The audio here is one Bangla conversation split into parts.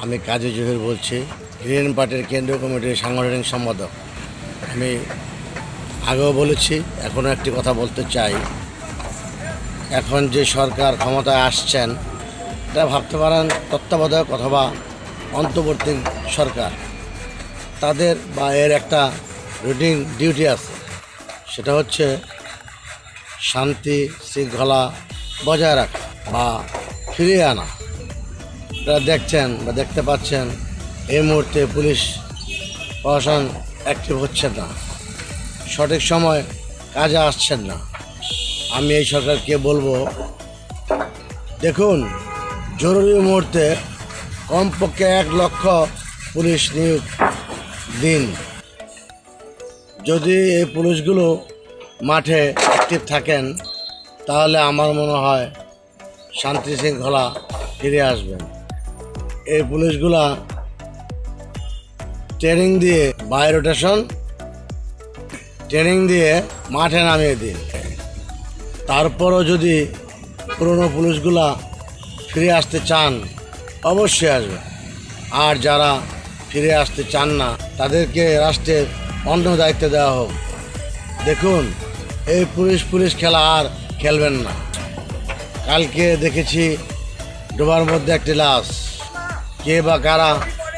আমি কাজী জহির বলছি, গ্রিন পার্টির কেন্দ্রীয় কমিটির সাংগঠনিক সম্পাদক। আমি আগেও বলেছি, এখনও একটি কথা বলতে চাই। এখন যে সরকার ক্ষমতায় আসছেন, এটা ভাবতে পারেন তত্ত্বাবধায়ক অথবা অন্তর্বর্তী সরকার। তাদের বা এর একটা রুটিন ডিউটি আছে, সেটা হচ্ছে শান্তি শৃঙ্খলা বজায় রাখা বা ফিরিয়ে আনা। আপনারা দেখছেন বা দেখতে পাচ্ছেন এই মুহূর্তে পুলিশ প্রশাসন অ্যাক্টিভ হচ্ছে না, সঠিক সময় কাজে আসছেন না। আমি এই সরকারকে বলবো, দেখুন, জরুরি মুহূর্তে কমপক্ষে 1 লক্ষ পুলিশ নিয়োগ দিন। যদি এই পুলিশগুলো মাঠে অ্যাক্টিভ থাকেন, তাহলে আমার মনে হয় শান্তি শৃঙ্খলা ফিরে আসবেন। এই পুলিশগুলা ট্রেনিং দিয়ে, বাই রোটেশন ট্রেনিং দিয়ে মাঠে নামিয়ে দিন। তারপরও যদি পুরনো পুলিশগুলা ফিরে আসতে চান, অবশ্যই আসবে। আর যারা ফিরে আসতে চান না, তাদেরকে রাষ্ট্রের অন্য দায়িত্ব দেওয়া হোক। দেখুন, এই পুলিশ খেলা আর খেলবেন না। কালকে দেখেছি ডোবার মধ্যে একটি লাশ, কে বা কারা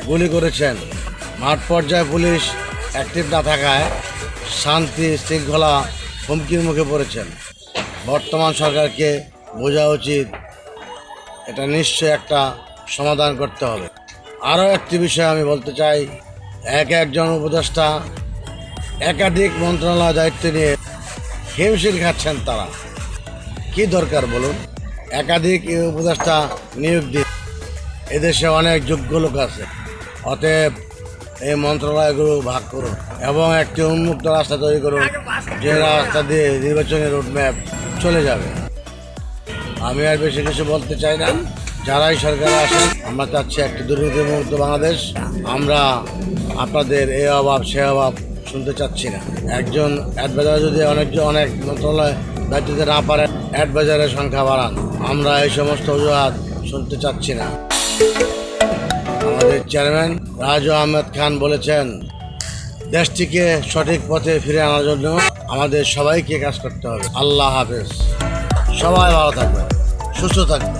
গুলি করেছেন। মাঠ পর্যায়ে পুলিশ অ্যাক্টিভ না থাকায় শান্তি শৃঙ্খলা হুমকির মুখে পড়েছেন। বর্তমান সরকারকে বোঝা উচিত, এটা নিশ্চয়ই একটা সমাধান করতে হবে। আরও একটি বিষয় আমি বলতে চাই, একজন উপদেষ্টা একাধিক মন্ত্রণালয় দায়িত্ব নিয়ে হিমশিম খাচ্ছেন। তারা কি দরকার বলুন? একাধিক উপদেষ্টা নিয়োগ দিন। এদেশে অনেক যোগ্য লোক আছে, অতএব এই মন্ত্রণালয়গুলো ভাগ করুন এবং একটি উন্মুক্ত রাস্তা তৈরি করুন, যে রাস্তা দিয়ে নির্বাচনী রোডম্যাপ চলে যাবে। আমি আর বেশি কিছু বলতে চাই না। যারাই সরকারে আসেন, আমরা চাচ্ছি একটি দুর্নীতিমুক্ত বাংলাদেশ। আমরা আপনাদের এই অভাব সে অভাব শুনতে চাচ্ছি না। একজন অ্যাডভাইজার যদি অনেক মন্ত্রণালয় দায়িত্ব দিতে না পারে, অ্যাডভাইজারের সংখ্যা বাড়ান। আমরা এই সমস্ত অজুহাত শুনতে চাচ্ছি না। আমাদের চেয়ারম্যান রাজু আহমেদ খান বলেছেন, দেশটিকে সঠিক পথে ফিরে আনার জন্য আমাদের সবাইকে কাজ করতে হবে। আল্লাহ হাফেজ। সবাই ভালো থাকবে, সুস্থ থাকবে।